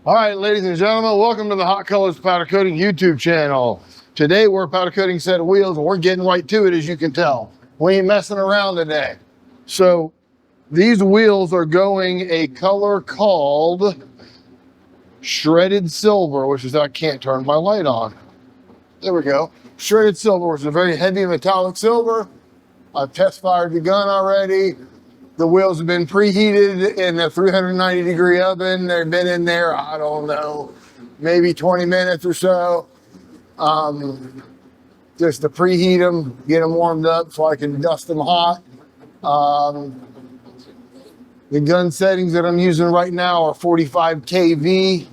All right, ladies and gentlemen, welcome to the Hot Colors Powder Coating YouTube channel. Today we're powder coating a set of wheels and we're getting right to it, as you can tell. We ain't messing around today. So these wheels are going a color called shredded silver, which is, I can't turn my light on. There we go. Shredded silver, which is a very heavy metallic silver. I've test fired the gun already. The wheels have been preheated in a 390-degree oven. They've been in there, I don't know, maybe 20 minutes or so. Just to preheat them, get them warmed up so I can dust them hot. The gun settings that I'm using right now are 45 kV.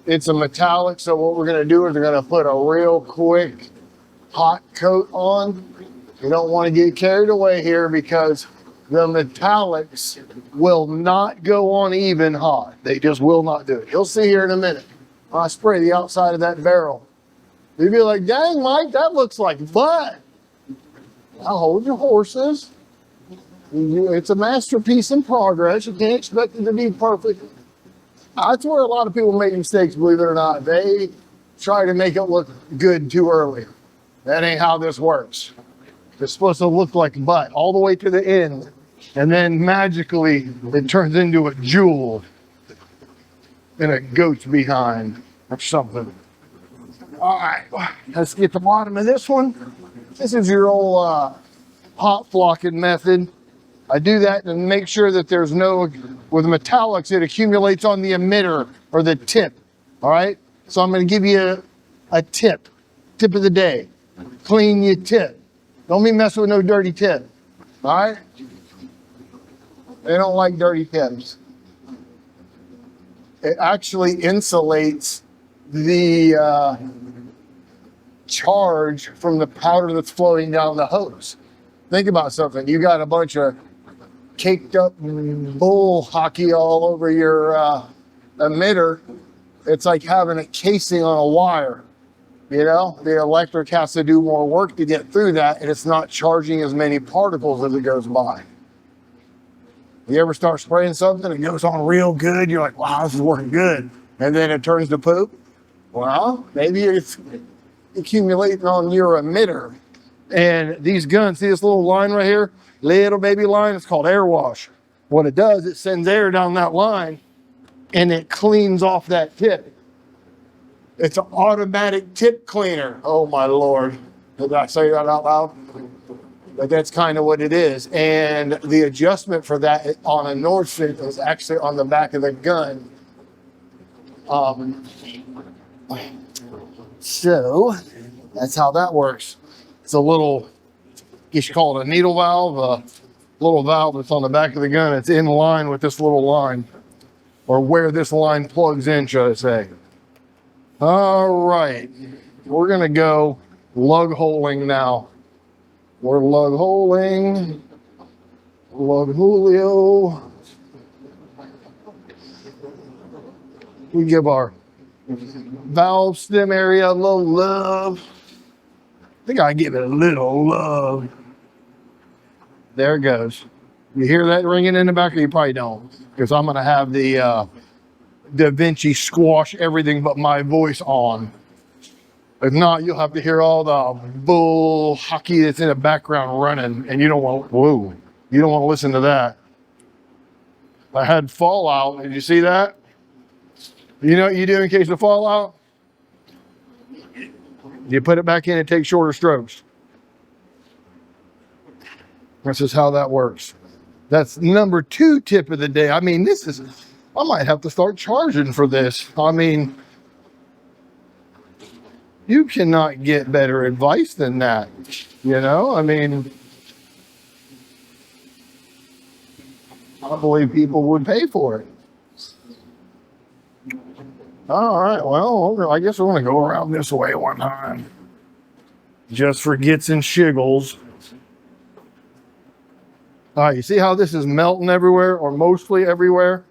It's a metallic, so what we're going to do is we're going to put a real quick hot coat on. You don't want to get carried away here because the metallics will not go on even hot. They just will not do it. You'll see here in a minute. I spray the outside of that barrel. You'll be like, dang, Mike, that looks like butt. Now hold your horses. It's a masterpiece in progress. You can't expect it to be perfect. That's where a lot of people make mistakes, believe it or not. They try to make it look good too early. That ain't how this works. It's supposed to look like butt all the way to the end. And then magically, it turns into a jewel and a goat's behind or something. All right, let's get the bottom of this one. This is your old hot flocking method. I do that to make sure that there's no, with metallics, it accumulates on the emitter or the tip. All right, so I'm going to give you a tip of the day. Clean your tip. Don't be messing with no dirty tip. All right? They don't like dirty tips. It actually insulates the charge from the powder that's flowing down the hose. Think about something. You got a bunch of caked up bull hockey all over your emitter. It's like having a casing on a wire. You know, the electric has to do more work to get through that, and it's not charging as many particles as it goes by. You ever start spraying something, it goes on real good, you're like, wow, this is working good. And then it turns to poop? Well, maybe it's accumulating on your emitter. And these guns, see this little line right here? Little baby line, it's called air wash. What it does, it sends air down that line, and it cleans off that tip. It's an automatic tip cleaner. Oh my Lord. Did I say that out loud? But that's kind of what it is. And the adjustment for that on a Nordstrom is actually on the back of the gun. So that's how that works. It's a little, you should call it a needle valve, a little valve that's on the back of the gun. It's in line with this little line, or where this line plugs in, should I say. All right, we're gonna go lug holing now. We're lug holing, lug Julio. We give our valve stem area a little love. I think I give it a little love. There it goes. You hear that ringing in the back, or you probably don't, because I'm gonna have the Da Vinci squash everything but my voice on. If not, you'll have to hear all the bull hockey that's in the background running, and you don't want, whoa, you don't want to listen to that. I had fallout. Did you see that? You know what you do in case of fallout? You put it back in and take shorter strokes. This is how that works. That's number 2 tip of the day. I mean, this is, I might have to start charging for this. I mean, you cannot get better advice than that. You know, I mean, I believe people would pay for it. All right, well, I guess we're going to go around this way one time. Just for gits and shiggles. All right, you see how this is melting everywhere, or mostly everywhere?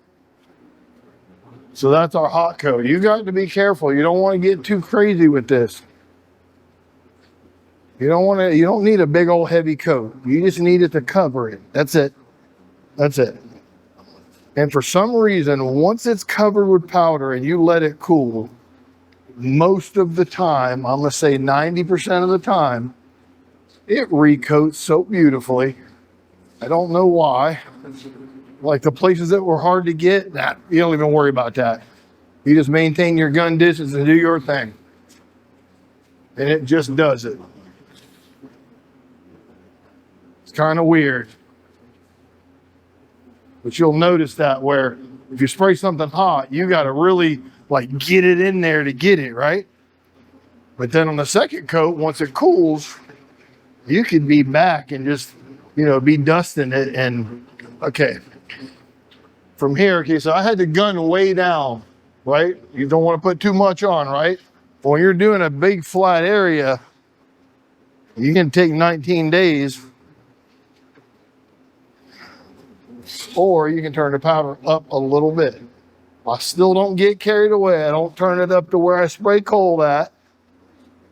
So that's our hot coat. You got to be careful. You don't want to get too crazy with this. You don't need a big old heavy coat. You just need it to cover it. That's it. That's it. And for some reason, once it's covered with powder and you let it cool, most of the time, I'm gonna say 90% of the time, it recoats so beautifully. I don't know why. Like the places that were hard to get, nah, you don't even worry about that. You just maintain your gun distance and do your thing. And it just does it. It's kind of weird. But you'll notice that where if you spray something hot, you got to really like get it in there to get it, right? But then on the second coat, once it cools, you could be back and just, be dusting it. And okay, from here, okay, so I had the gun way down, right? You don't want to put too much on, right? But when you're doing a big flat area, you can take 19 days, or you can turn the powder up a little bit. I still don't get carried away. I don't turn it up to where I spray cold at,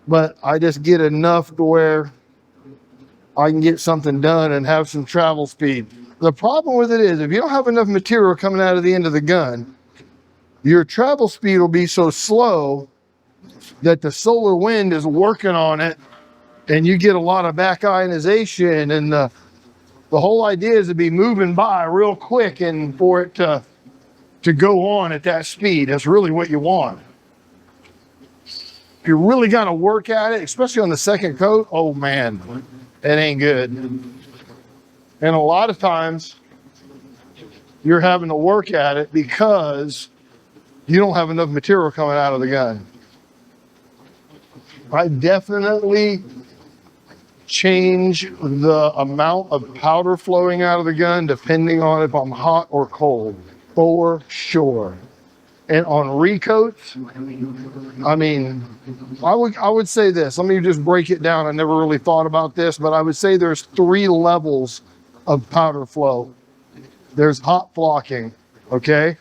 but I just get enough to where I can get something done and have some travel speed. The problem with it is if you don't have enough material coming out of the end of the gun, your travel speed will be so slow that the solar wind is working on it and you get a lot of back ionization, and the whole idea is to be moving by real quick and for it to go on at that speed. That's really what you want. If you really got to work at it, especially on the second coat, oh man, it ain't good. And a lot of times you're having to work at it because you don't have enough material coming out of the gun. I definitely change the amount of powder flowing out of the gun depending on if I'm hot or cold, for sure. And on recoats, I mean, I would say this. Let me just break it down. I never really thought about this, but I would say there's 3 levels of powder flow. There's hot flocking, okay,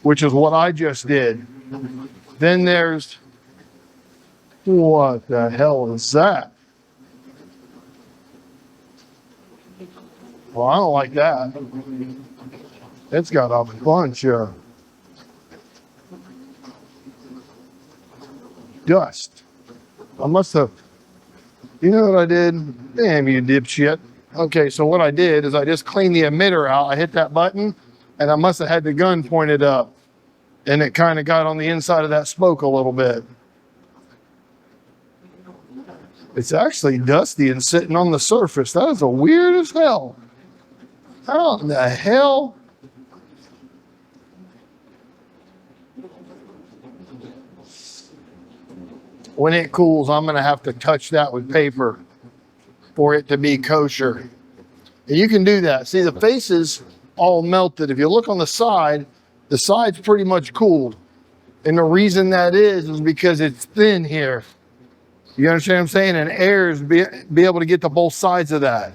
which is what I just did. Then there's, what the hell is that? Well, I don't like that. It's got a bunch of dust. I must have, you know what I did? Damn you dipshit. Okay, so what I did is I just cleaned the emitter out. I hit that button and I must have had the gun pointed up and it kind of got on the inside of that spoke a little bit. It's actually dusty and sitting on the surface. That is a weird as hell. How in the hell? When it cools, I'm going to have to touch that with paper for it to be kosher. And you can do that. See, the face is all melted. If you look on the side's pretty much cooled. And the reason that is because it's thin here. You understand what I'm saying? And air is be able to get to both sides of that.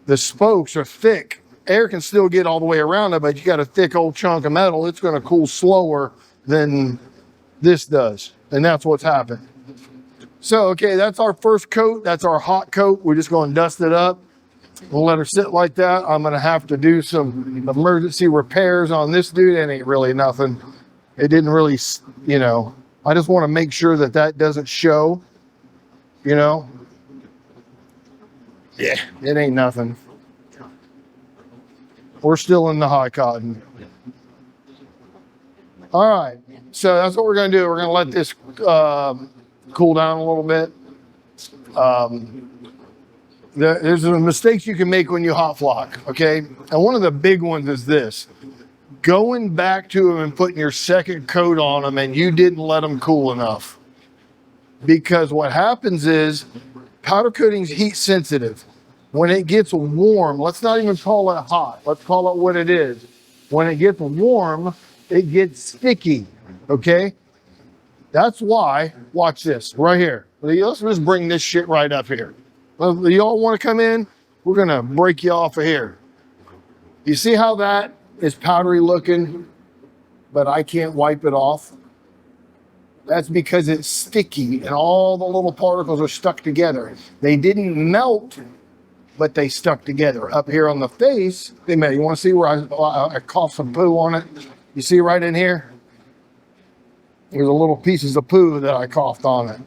The spokes are thick. Air can still get all the way around it, but you got a thick old chunk of metal. It's going to cool slower than this does. And that's what's happened. So, okay, that's our first coat. That's our hot coat. We're just going to dust it up. We'll let her sit like that. I'm going to have to do some emergency repairs on this dude. It ain't really nothing. It didn't really, I just want to make sure that that doesn't show, Yeah, it ain't nothing. We're still in the high cotton. All right, so that's what we're going to do. We're going to let this cool down a little bit. There's mistakes you can make when you hot flock, okay? And one of the big ones is this. Going back to them and putting your second coat on them and you didn't let them cool enough. Because what happens is powder coating's heat sensitive. When it gets warm, let's not even call it hot. Let's call it what it is. When it gets warm, it gets sticky, okay? That's why, watch this, right here. Let's just bring this shit right up here. Y'all want to come in? We're going to break you off of here. You see how that is powdery looking, but I can't wipe it off? That's because it's sticky and all the little particles are stuck together. They didn't melt but they stuck together. Up here on the face, you want to see where I coughed some poo on it? You see right in here? There's a little pieces of poo that I coughed on it.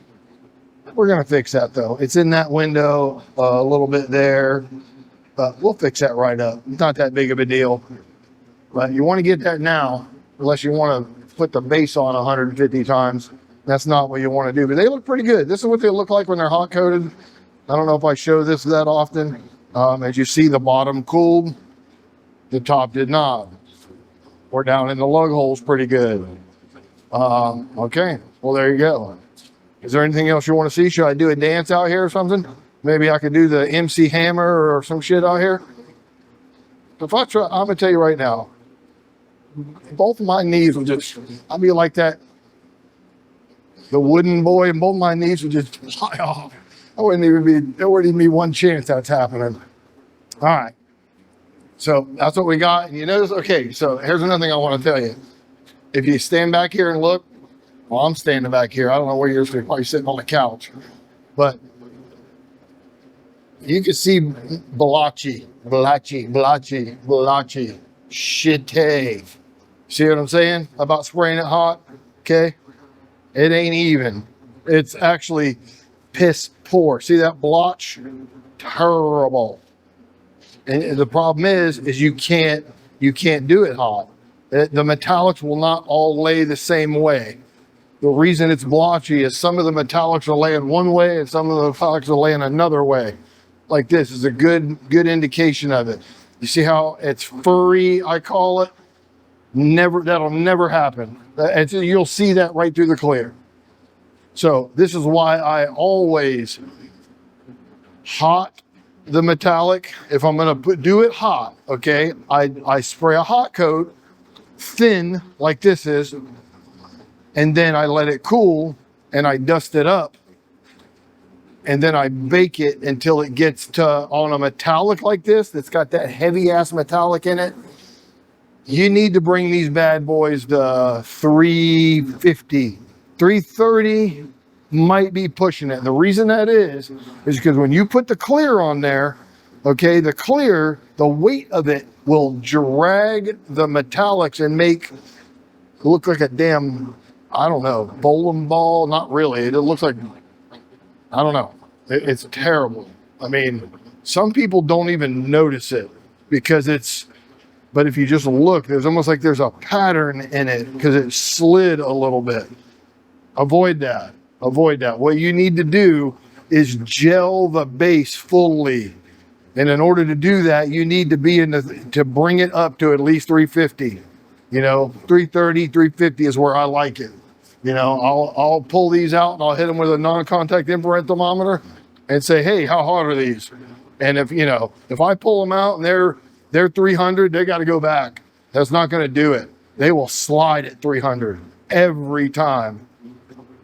We're going to fix that though. It's in that window, a little bit there, but we'll fix that right up. It's not that big of a deal, but you want to get that now, unless you want to put the base on 150 times. That's not what you want to do, but they look pretty good. This is what they look like when they're hot coated. I don't know if I show this that often. As you see, the bottom cooled, the top did not. We're down in the lug holes pretty good. Okay, well, there you go. Is there anything else you want to see? Should I do a dance out here or something? Maybe I could do the MC Hammer or some shit out here. If I try, I'm gonna tell you right now, both of my knees would just, I'd be like that, the wooden boy, and both my knees would just fly off. There wouldn't even be one chance that's happening. All right. So that's what we got. And you notice, okay, so here's another thing I want to tell you. If you stand back here and look, well, I'm standing back here. I don't know where you're probably sitting on the couch, but you can see blotchy, shitty. See what I'm saying about spraying it hot? Okay. It ain't even. It's actually piss poor. See that blotch? Terrible. And the problem is you can't do it hot. The metallics will not all lay the same way. The reason it's blotchy is some of the metallics are laying one way and some of the metallics are laying another way. Like this is a good indication of it. You see how it's furry, I call it? That'll never happen. You'll see that right through the clear. So this is why I always hot the metallic. If I'm going to do it hot, okay, I spray a hot coat thin like this is, and then I let it cool and I dust it up, and then I bake it until it gets to on a metallic like this that's got that heavy ass metallic in it. You need to bring these bad boys to 350, 330 might be pushing it. The reason that is because when you put the clear on there, okay, the clear, the weight of it will drag the metallics and make it look like a damn, I don't know, bowling ball. Not really. It looks like, I don't know. It's terrible. I mean, some people don't even notice it because but if you just look, there's almost like there's a pattern in it because it slid a little bit. Avoid that. What you need to do is gel the base fully. And in order to do that, you need to be to bring it up to at least 350. 330, 350 is where I like it. I'll pull these out and I'll hit them with a non-contact infrared thermometer and say, hey, how hot are these? And if I pull them out and they're 300, they got to go back. That's not going to do it. They will slide at 300 every time.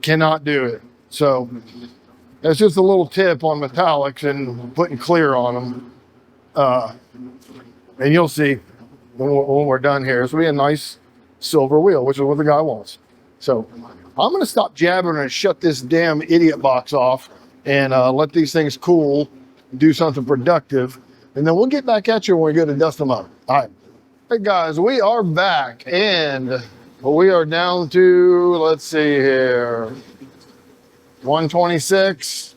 Cannot do it. So that's just a little tip on metallics and putting clear on them. And you'll see when we're done here. This will be a nice silver wheel, which is what the guy wants. So I'm going to stop jabbering and shut this damn idiot box off and let these things cool, do something productive. And then we'll get back at you when we go to dust them up. All right. Hey guys, we are back and we are down to, let's see here, 126,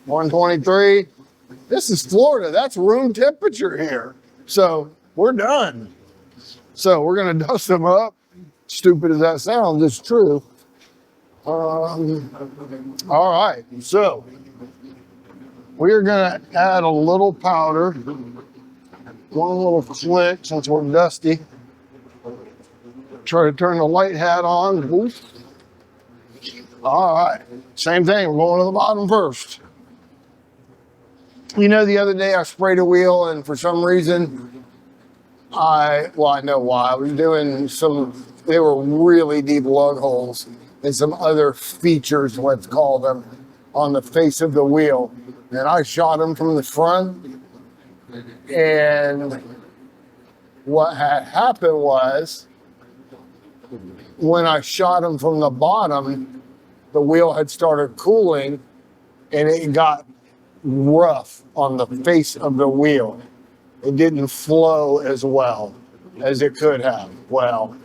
123. This is Florida. That's room temperature here. So we're done. So we're going to dust them up. Stupid as that sounds, it's true. All right. So we're going to add a little powder. One little click since we're dusty. Try to turn the light hat on. Oof. All right. Same thing. We're going to the bottom first. The other day I sprayed a wheel and for some reason I know why. I was doing they were really deep lug holes and some other features, let's call them, on the face of the wheel. And I shot them from the front. And what had happened was when I shot them from the bottom, the wheel had started cooling and it got rough on the face of the wheel. It didn't flow as well as it could have. Well,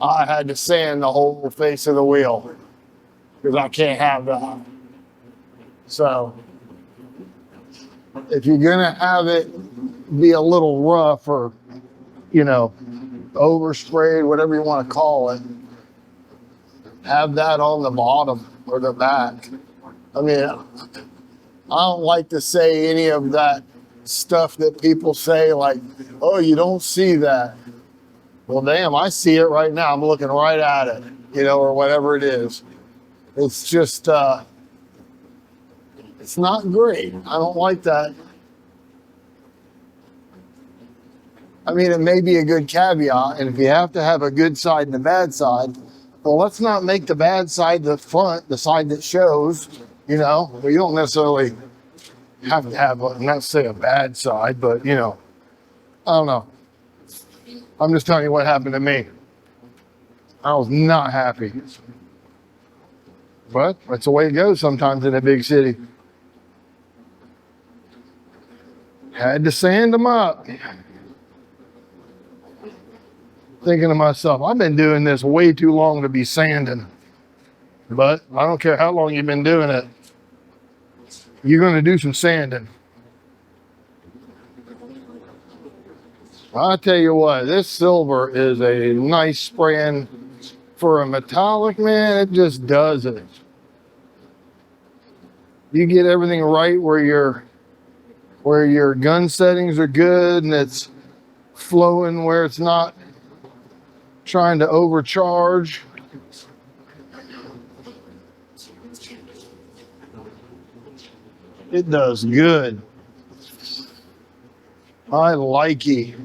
I had to sand the whole face of the wheel because I can't have that. So if you're gonna have it be a little rough or, you know, oversprayed, whatever you want to call it, have that on the bottom or the back. I mean, I don't like to say any of that stuff that people say, like, oh, you don't see that. Well, damn, I see it right now. I'm looking right at it, you know, or whatever it is. It's just, it's not great. I don't like that. I mean, it may be a good caveat, and if you have to have a good side and a bad side, well, let's not make the bad side the front, the side that shows, you know. Well, you don't necessarily have to have, not say a bad side, but, you know, I don't know. I'm just telling you what happened to me. I was not happy. But that's the way it goes sometimes in a big city. Had to sand them up. Thinking to myself, I've been doing this way too long to be sanding. But I don't care how long you've been doing it. You're going to do some sanding. I tell you what, this silver is a nice spraying for a metallic, man. It just does it. You get everything right where your gun settings are good and it's flowing where it's not trying to overcharge. It does good. I like it.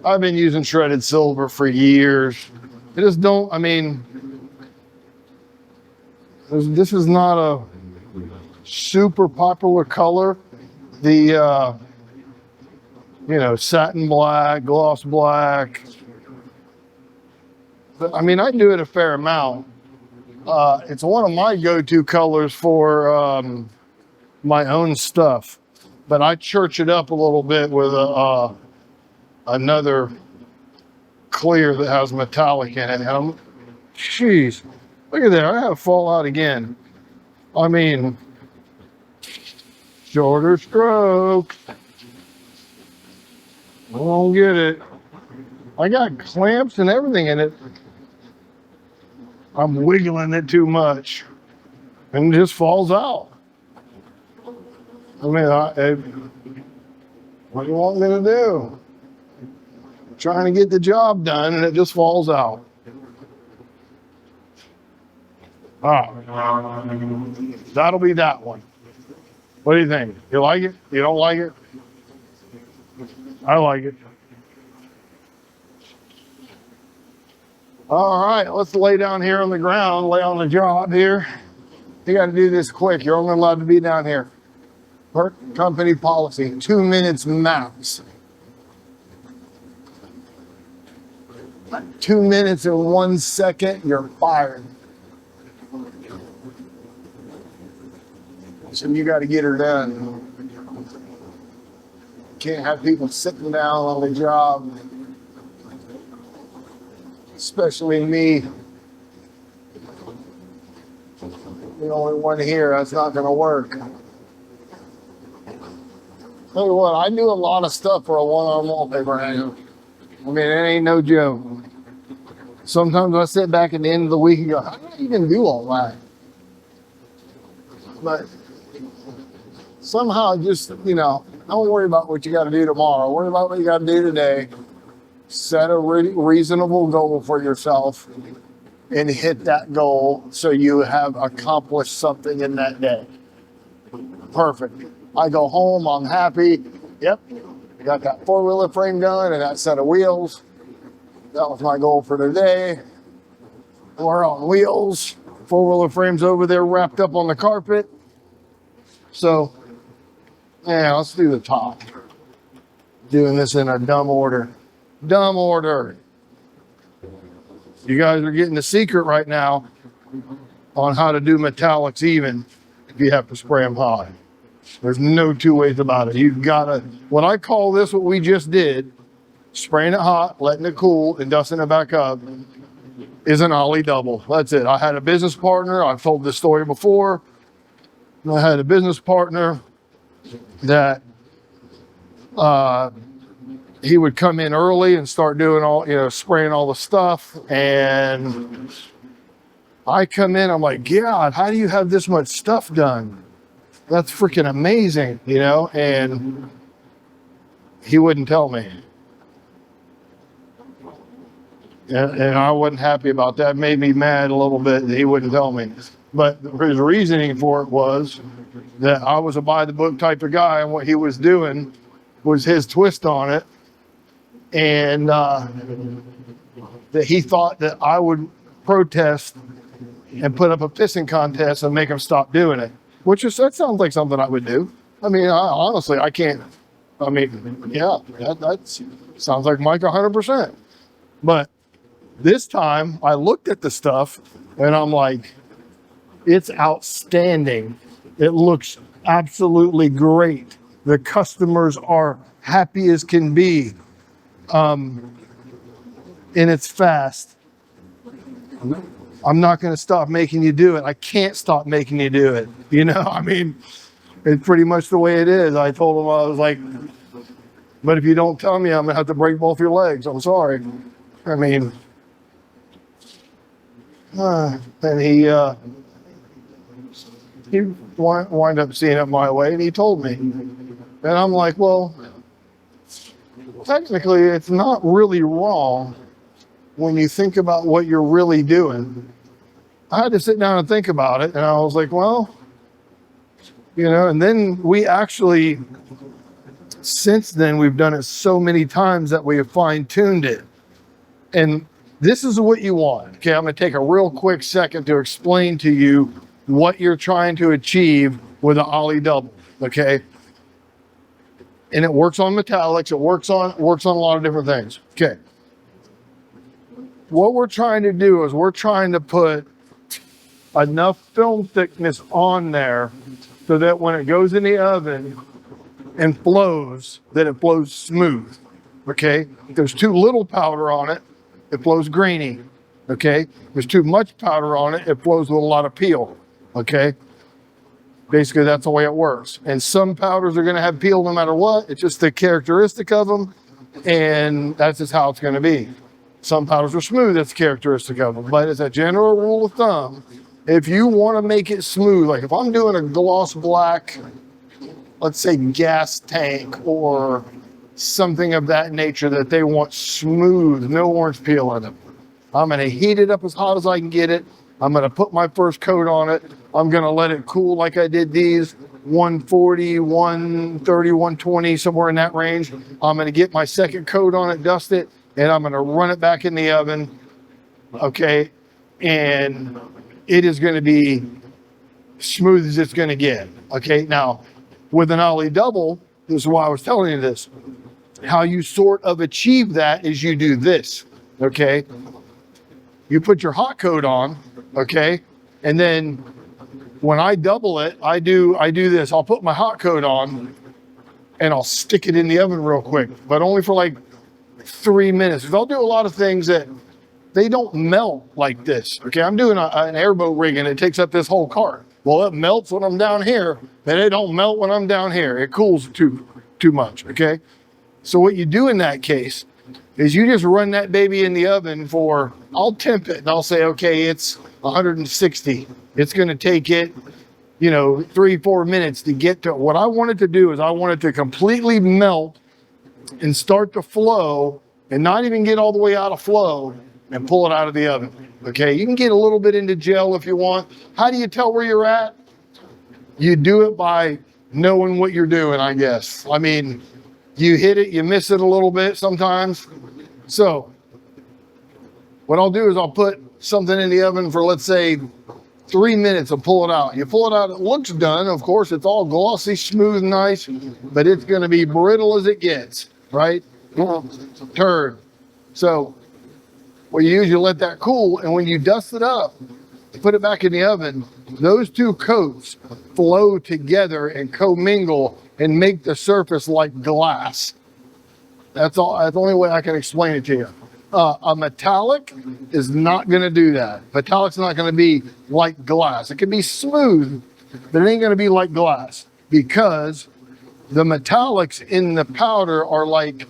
I've been using shredded silver for years. I just don't, I mean, this is not a super popular color. The, you know, satin black, gloss black. But, I mean, I do it a fair amount. It's one of my go-to colors for my own stuff. But I church it up a little bit with another clear that has metallic in it. Jeez, look at that. I have fallout again. I mean, shorter stroke. I don't get it. I got clamps and everything in it. I'm wiggling it too much and it just falls out. I mean, what do you want me to do? I'm trying to get the job done and it just falls out. That'll be that one. What do you think? You like it? You don't like it? I like it. All right, let's lay down here on the ground, lay on the job here. You got to do this quick. You're only allowed to be down here. Per company policy, 2 minutes max. 2 minutes and 1 second, you're fired. So you got to get her done. Can't have people sitting down on the job. Especially me. The only one here, that's not going to work. Tell you what, I do a lot of stuff for a one-arm wallpaper hanger. I mean, it ain't no joke. Sometimes I sit back at the end of the week and go, how do I even do all that? But somehow just, you know, don't worry about what you got to do tomorrow. Worry about what you got to do today. Set a reasonable goal for yourself and hit that goal so you have accomplished something in that day. Perfect. I go home, I'm happy. Yep, I got that four-wheeler frame done and that set of wheels. That was my goal for today. We're on wheels. Four-wheeler frame's over there wrapped up on the carpet. So, yeah, let's do the top. Doing this in a dumb order. Dumb order. You guys are getting the secret right now. on how to do metallics even if you have to spray them hot. There's no two ways about it. You've got to, what I call this, what we just did, spraying it hot, letting it cool, and dusting it back up, is an ollie double. That's it. I had a business partner. I've told this story before. I had a business partner that he would come in early and start doing all, spraying all the stuff. And I come in, I'm like, God, how do you have this much stuff done? That's freaking amazing, and he wouldn't tell me. And I wasn't happy about that. It made me mad a little bit that he wouldn't tell me. But his reasoning for it was that I was a by-the-book type of guy, and what he was doing was his twist on it. And that he thought that I would protest and put up a pissing contest and make him stop doing it. That sounds like something I would do. I mean, honestly, I can't. I mean, yeah, that sounds like Mike 100%. But this time I looked at the stuff and I'm like, it's outstanding. It looks absolutely great. The customers are happy as can be. And it's fast. I'm not going to stop making you do it. I can't stop making you do it. I mean, it's pretty much the way it is. I told him, I was like, but if you don't tell me, I'm going to have to break both your legs. I'm sorry. I mean, and he wind up seeing it my way, and he told me. And I'm like, well, technically, it's not really wrong when you think about what you're really doing. I had to sit down and think about it, and I was like, well, and then we actually, since then, we've done it so many times that we have fine-tuned it. And this is what you want. Okay, I'm going to take a real quick second to explain to you what you're trying to achieve with an ollie double, okay? And it works on metallics, it works on a lot of different things. Okay. What we're trying to do is we're trying to put enough film thickness on there so that when it goes in the oven and flows, that it flows smooth, okay? If there's too little powder on it, it flows grainy, okay? If there's too much powder on it, it flows with a lot of peel, okay? Basically, that's the way it works. And some powders are gonna have peel no matter what. It's just the characteristic of them, and that's just how it's gonna be. Some powders are smooth, that's the characteristic of them. But as a general rule of thumb, if you want to make it smooth, like if I'm doing a gloss black, let's say gas tank or something of that nature that they want smooth, no orange peel in it, I'm going to heat it up as hot as I can get it. I'm going to put my first coat on it. I'm going to let it cool like I did these, 140, 130, 120, somewhere in that range. I'm going to get my second coat on it, dust it, and I'm going to run it back in the oven, okay? And it is going to be smooth as it's going to get, okay? Now, with an ollie double, this is why I was telling you this. How you sort of achieve that is you do this, okay? You put your hot coat on, okay? And then when I double it, I do this. I'll put my hot coat on and I'll stick it in the oven real quick, but only for like 3 minutes. Because I'll do a lot of things that they don't melt like this. Okay, I'm doing an airboat rig and it takes up this whole cart. Well, it melts when I'm down here, but it don't melt when I'm down here. It cools too much, okay? So what you do in that case is you just run that baby in the oven for, I'll temp it and I'll say, okay, it's 160. It's gonna take it, 3-4 minutes to get to, what I wanted to do is I wanted to completely melt and start to flow and not even get all the way out of flow and pull it out of the oven, okay? You can get a little bit into gel if you want. How do you tell where you're at? You do it by knowing what you're doing, I guess. I mean, you hit it, you miss it a little bit sometimes. So what I'll do is I'll put something in the oven for, let's say, 3 minutes and pull it out. You pull it out, it looks done. Of course, it's all glossy, smooth, nice, but it's gonna be brittle as it gets, right? Turd. So what you use, you let that cool, and when you dust it up, put it back in the oven, those two coats flow together and commingle and make the surface like glass. That's all. That's the only way I can explain it to you. A metallic is not going to do that. Metallic's not going to be like glass. It can be smooth, but it ain't going to be like glass, because the metallics in the powder are like,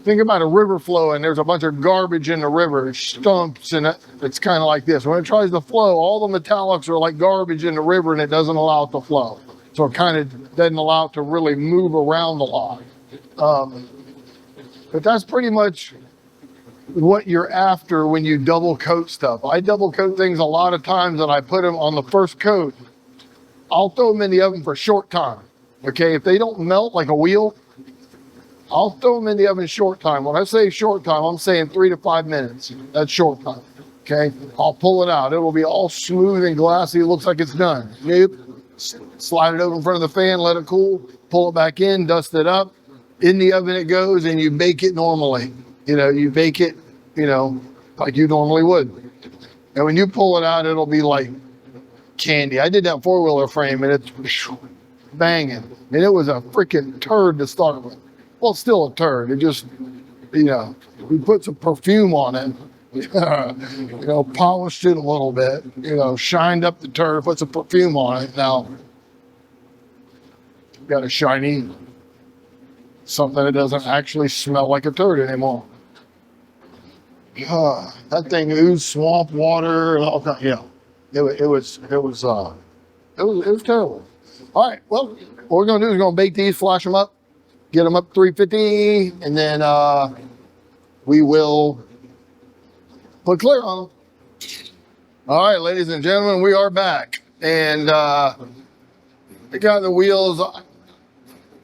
think about a river flow and there's a bunch of garbage in the river. It stumps, and it's kind of like this. When it tries to flow, all the metallics are like garbage in the river, and it doesn't allow it to flow. So it kind of doesn't allow it to really move around a lot. But that's pretty much what you're after when you double coat stuff. I double coat things a lot of times, and I put them on the first coat. I'll throw them in the oven for a short time. Okay, if they don't melt like a wheel, I'll throw them in the oven short time. When I say short time, I'm saying 3 to 5 minutes. That's short time. Okay, I'll pull it out. It will be all smooth and glassy. It looks like it's done. Nope. Slide it over in front of the fan, let it cool, pull it back in, dust it up. In the oven it goes, and you bake it normally. You know, you bake it, you know, like you normally would. And when you pull it out, it'll be like candy. I did that 4-wheeler frame, and it's banging. And it was a freaking turd to start with. Well, it's still a turd. It just, you know, we put some perfume on it. You know, polished it a little bit, you know, shined up the turd, put some perfume on it. Now, got a shiny, something that doesn't actually smell like a turd anymore. That thing oozed swamp water and all kind. Yeah, it was terrible. All right, well, what we're gonna do is we're gonna bake these, flash them up, get them up 350, and then we will put clear on them. All right, ladies and gentlemen, we are back, and I got the wheels.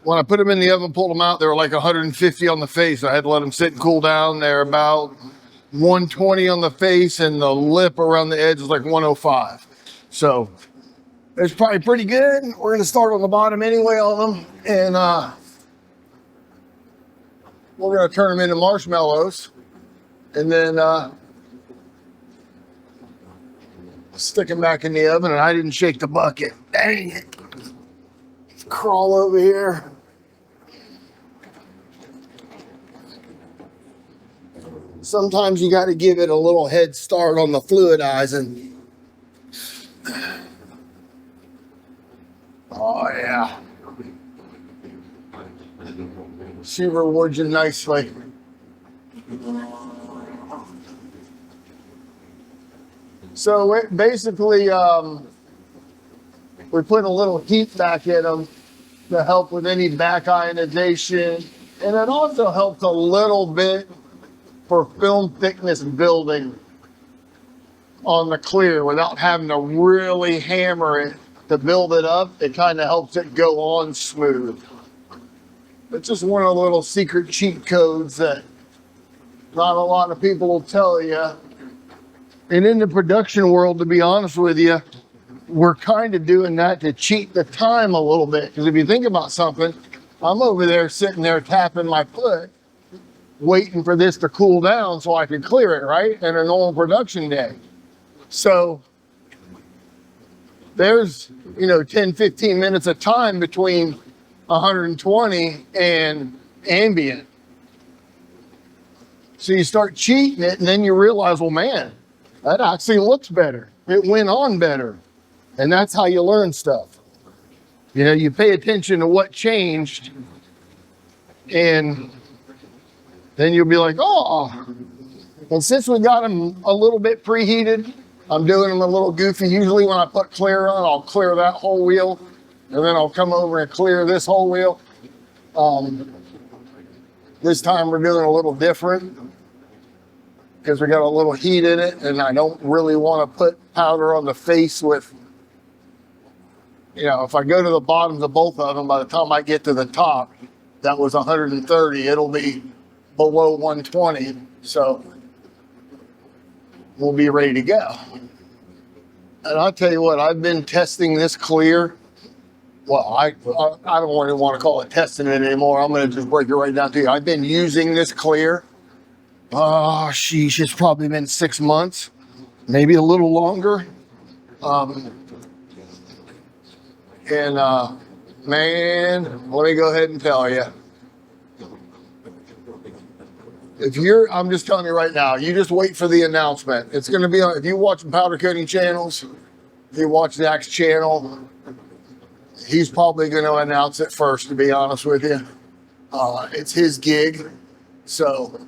When I put them in the oven, pulled them out, they were like 150 on the face. I had to let them sit and cool down. They're about 120 on the face, and the lip around the edge is like 105. So it's probably pretty good. We're gonna start on the bottom anyway on them, and we're gonna turn them into marshmallows, and then stick them back in the oven. And I didn't shake the bucket. Dang it. Let's crawl over here. Sometimes you got to give it a little head start on the fluidizing. Oh yeah. She rewards you nicely. So it basically, we put a little heat back in them to help with any back ionization. And it also helps a little bit for film thickness building on the clear without having to really hammer it to build it up. It kind of helps it go on smooth. It's just one of the little secret cheat codes that not a lot of people will tell you. And in the production world, to be honest with you, we're kind of doing that to cheat the time a little bit. Because if you think about something, I'm over there sitting there tapping my foot, waiting for this to cool down so I can clear it, right? In a normal production day. So there's, you know, 10, 15 minutes of time between 120 and ambient. So you start cheating it, and then you realize, well, man, that actually looks better. It went on better. And that's how you learn stuff. You know, you pay attention to what changed, and then you'll be like, oh. And since we got them a little bit preheated, I'm doing them a little goofy. Usually when I put clear on, I'll clear that whole wheel, and then I'll come over and clear this whole wheel. This time we're doing a little different because we got a little heat in it, and I don't really want to put powder on the face with, you know, if I go to the bottoms of both of them, by the time I get to the top, that was 130, it'll be below 120. So we'll be ready to go. And I'll tell you what, I've been testing this clear. Well, I don't even want to call it testing it anymore. I'm going to just break it right down to you. I've been using this clear. Oh, sheesh, it's probably been 6 months. maybe a little longer. Man, let me go ahead and tell you. I'm just telling you right now, you just wait for the announcement. It's going to be on, if you watch powder coating channels, if you watch Zach's channel, he's probably going to announce it first, to be honest with you. It's his gig. So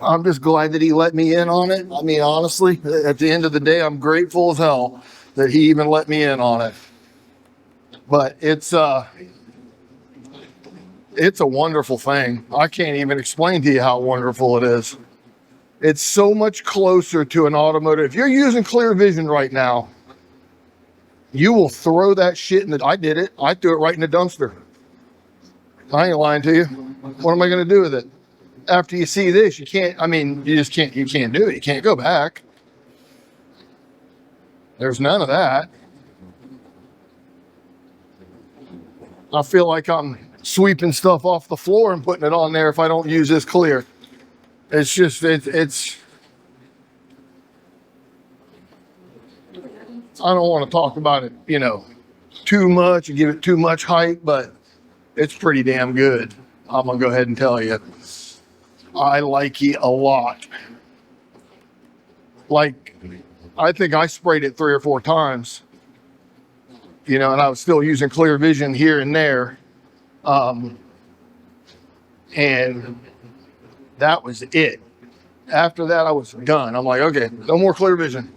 I'm just glad that he let me in on it. I mean, honestly, at the end of the day, I'm grateful as hell that he even let me in on it. But it's a wonderful thing. I can't even explain to you how wonderful it is. It's so much closer to an automotive. If you're using clear vision right now, you will throw that shit in the, I did it. I threw it right in the dumpster. I ain't lying to you. What am I going to do with it? After you see this, you can't, I mean, you can't do it. You can't go back. There's none of that. I feel like I'm sweeping stuff off the floor and putting it on there if I don't use this clear. It's just, it's I don't want to talk about it, you know, too much and give it too much hype, but it's pretty damn good. I'm going to go ahead and tell you. I like it a lot. Like, I think I sprayed it 3 or 4 times, you know, and I was still using clear vision here and there. And that was it. After that, I was done. I'm like, okay, no more clear vision.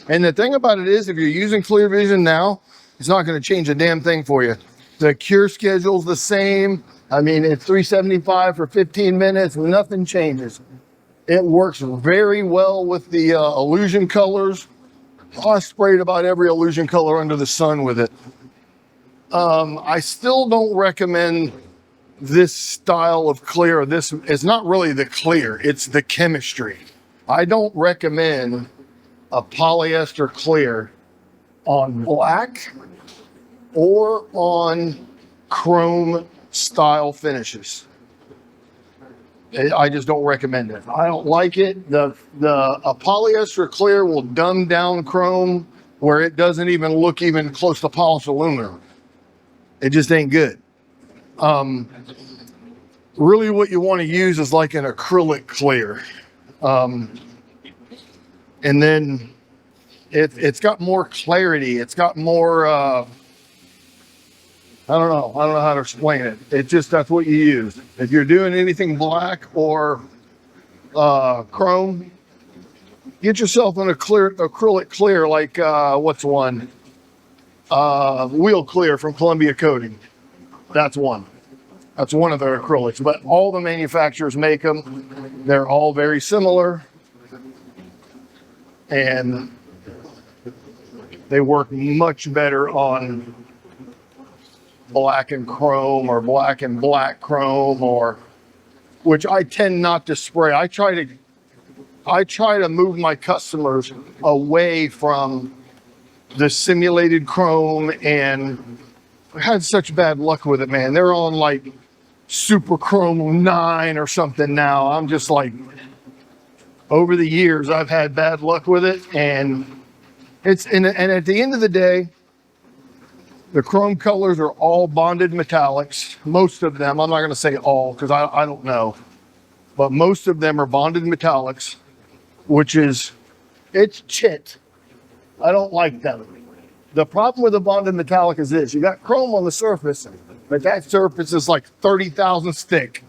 And the thing about it is, if you're using clear vision now, it's not going to change a damn thing for you. The cure schedule's the same. I mean, it's $375 for 15 minutes. Nothing changes. It works very well with the illusion colors. I sprayed about every illusion color under the sun with it. I still don't recommend this style of clear. This is not really the clear, it's the chemistry. I don't recommend a polyester clear on black or on chrome style finishes. I just don't recommend it. I don't like it. A polyester clear will dumb down chrome where it doesn't even look even close to polished aluminum. It just ain't good. Really what you want to use is like an acrylic clear. And then it's got more clarity. It's got more, I don't know how to explain it. It's just, that's what you use. If you're doing anything black or chrome, get yourself an acrylic clear, like what's one? Wheel Clear from Columbia Coating. That's one. That's one of their acrylics, but all the manufacturers make them. They're all very similar. And they work much better on black and chrome or black and black chrome, or which I tend not to spray. I try to move my customers away from the simulated chrome, and I had such bad luck with it, man. They're on like super chrome 9 or something now. I'm just like, over the years I've had bad luck with it, and and at the end of the day, the chrome colors are all bonded metallics. Most of them, I'm not going to say all because I don't know, but most of them are bonded metallics, which is, it's chit. I don't like them. The problem with the bonded metallic is this: you got chrome on the surface, but that surface is like 30 thousandths thick.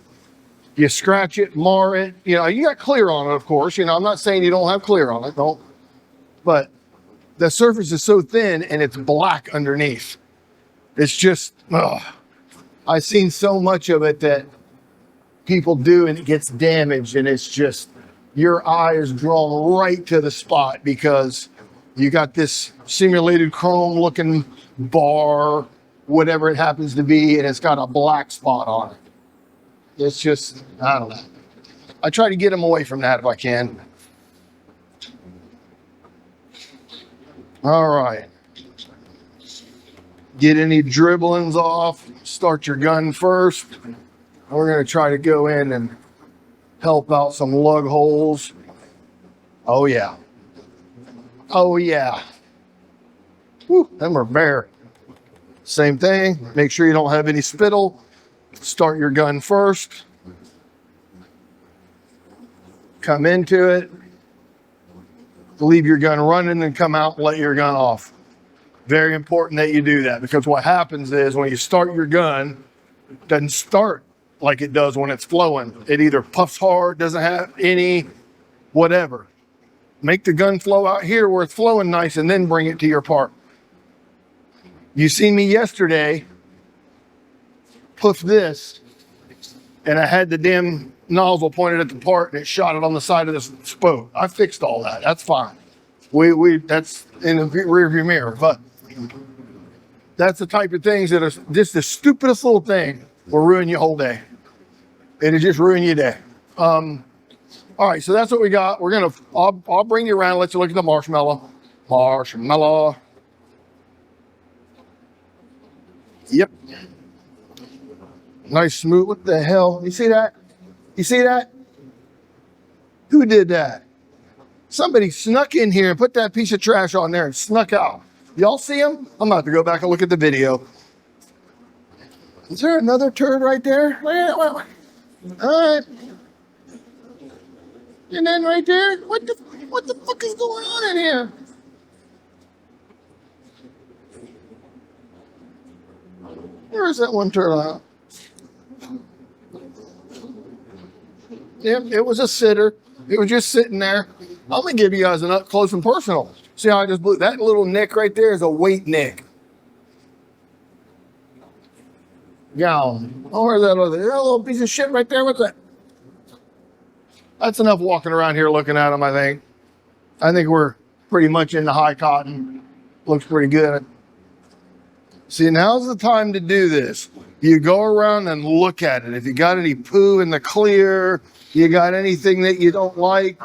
You scratch it, mar it, you know, you got clear on it, of course. You know, I'm not saying you don't have clear on it, don't. But the surface is so thin and it's black underneath. It's just, ugh. I've seen so much of it that people do, and it gets damaged, and it's just, your eye is drawn right to the spot because you got this simulated chrome looking bar, whatever it happens to be, and it's got a black spot on it. It's just, I don't know. I try to get them away from that if I can. All right. Get any dribblings off. Start your gun first. We're going to try to go in and help out some lug holes. Oh yeah. Oh yeah. Woo, them are bare. Same thing. Make sure you don't have any spittle. Start your gun first. Come into it. Leave your gun running and come out and let your gun off. Very important that you do that, because what happens is when you start your gun, it doesn't start like it does when it's flowing. It either puffs hard, doesn't have any, whatever. Make the gun flow out here where it's flowing nice, and then bring it to your part. You seen me yesterday puff this, and I had the damn nozzle pointed at the part, and it shot it on the side of this spoke. I fixed all that. That's fine. That's in the rear view mirror, but that's the type of things that are just the stupidest little thing will ruin your whole day. It'll just ruin your day. All right, so that's what we got. I'll bring you around and let you look at the marshmallow. Marshmallow. Yep. Nice smooth. What the hell? You see that? You see that? Who did that? Somebody snuck in here and put that piece of trash on there and snuck out. Y'all see him? I'm about to go back and look at the video. Is there another turd right there? All right. And then right there, what the fuck is going on in here? Where is that one turd out? Yep, it was a sitter. It was just sitting there. I'm gonna give you guys an up close and personal. See how I just blew that little nick right there is a weight nick. Gone. Oh, where's that other little piece of shit right there? What's that? That's enough walking around here looking at them, I think. I think we're pretty much in the high cotton. Looks pretty good. See, now's the time to do this. You go around and look at it. If you got any poo in the clear, you got anything that you don't like,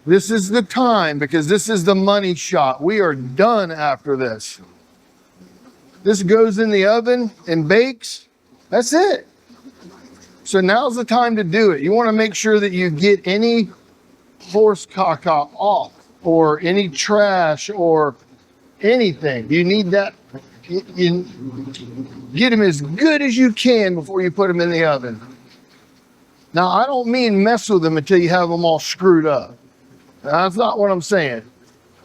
this is the time, because this is the money shot. We are done after this. This goes in the oven and bakes. That's it. So now's the time to do it. You want to make sure that you get any horse caca off, or any trash or anything. You need that. You get them as good as you can before you put them in the oven. Now, I don't mean mess with them until you have them all screwed up. That's not what I'm saying.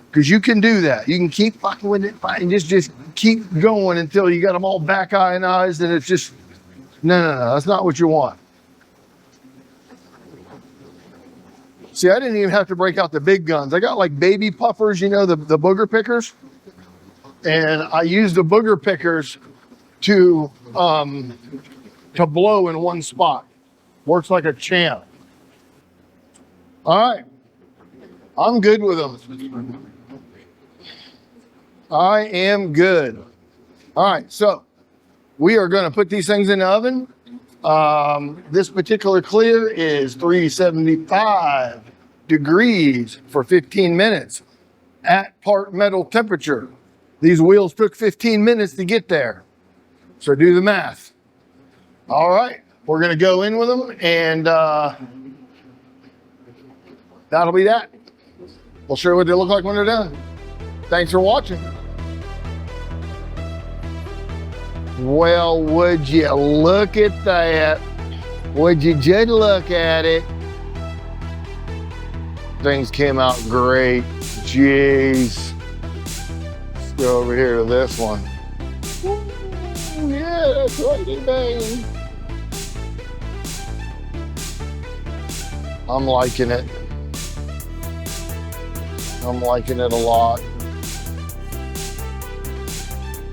Because you can do that. You can keep fucking with it and just keep going until you got them all back ionized, and it's just, no, that's not what you want. See, I didn't even have to break out the big guns. I got like baby puffers, you know, the booger pickers. And I used the booger pickers to blow in one spot. Works like a champ. All right. I'm good with them. I am good. All right, so we are going to put these things in the oven. This particular clear is 375 degrees for 15 minutes at part metal temperature. These wheels took 15 minutes to get there. So do the math. All right, we're going to go in with them, and that'll be that. We'll show you what they look like when they're done. Thanks for watching. Well, would you look at that? Would you just look at it? Things came out great. Jeez. Let's go over here to this one. Ooh, yeah, that's right, bang. I'm liking it. I'm liking it a lot.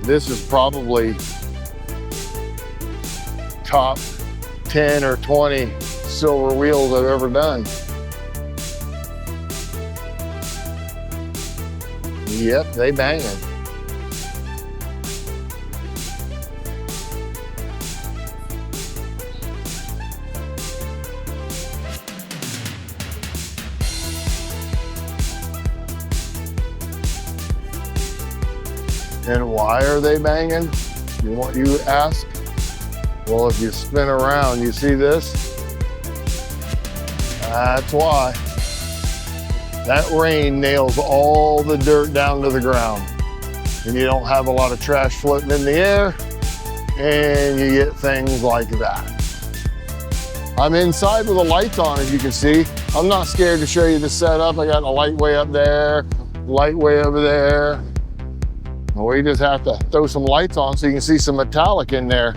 This is probably top 10 or 20 silver wheels I've ever done. Yep, they banging. And why are they banging? You ask? Well, if you spin around, you see this? That's why. That rain nails all the dirt down to the ground. And you don't have a lot of trash floating in the air, and you get things like that. I'm inside with the lights on, as you can see. I'm not scared to show you the setup. I got a light way up there, light way over there. We just have to throw some lights on so you can see some metallic in there.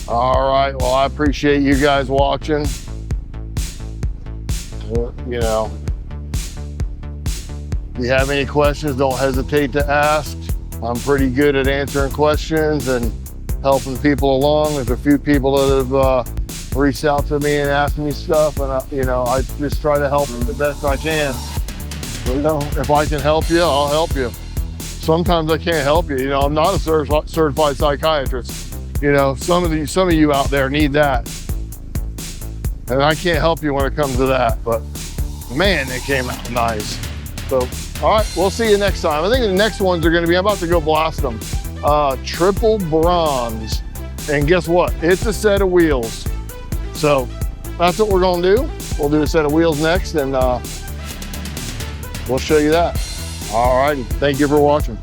All right, well, I appreciate you guys watching. You know, if you have any questions, don't hesitate to ask. I'm pretty good at answering questions and helping people along. There's a few people that have reached out to me and asked me stuff, and you know, I just try to help them the best I can. You know, if I can help you, I'll help you. Sometimes I can't help you. You know, I'm not a certified psychiatrist. You know, some of you out there need that, and I can't help you when it comes to that. But man, it came out nice. So, all right, we'll see you next time. I think the next ones are going to be, I'm about to go blast them. Triple bronze, and guess what? It's a set of wheels. So that's what we're going to do. We'll do a set of wheels next, and we'll show you that. All right, thank you for watching.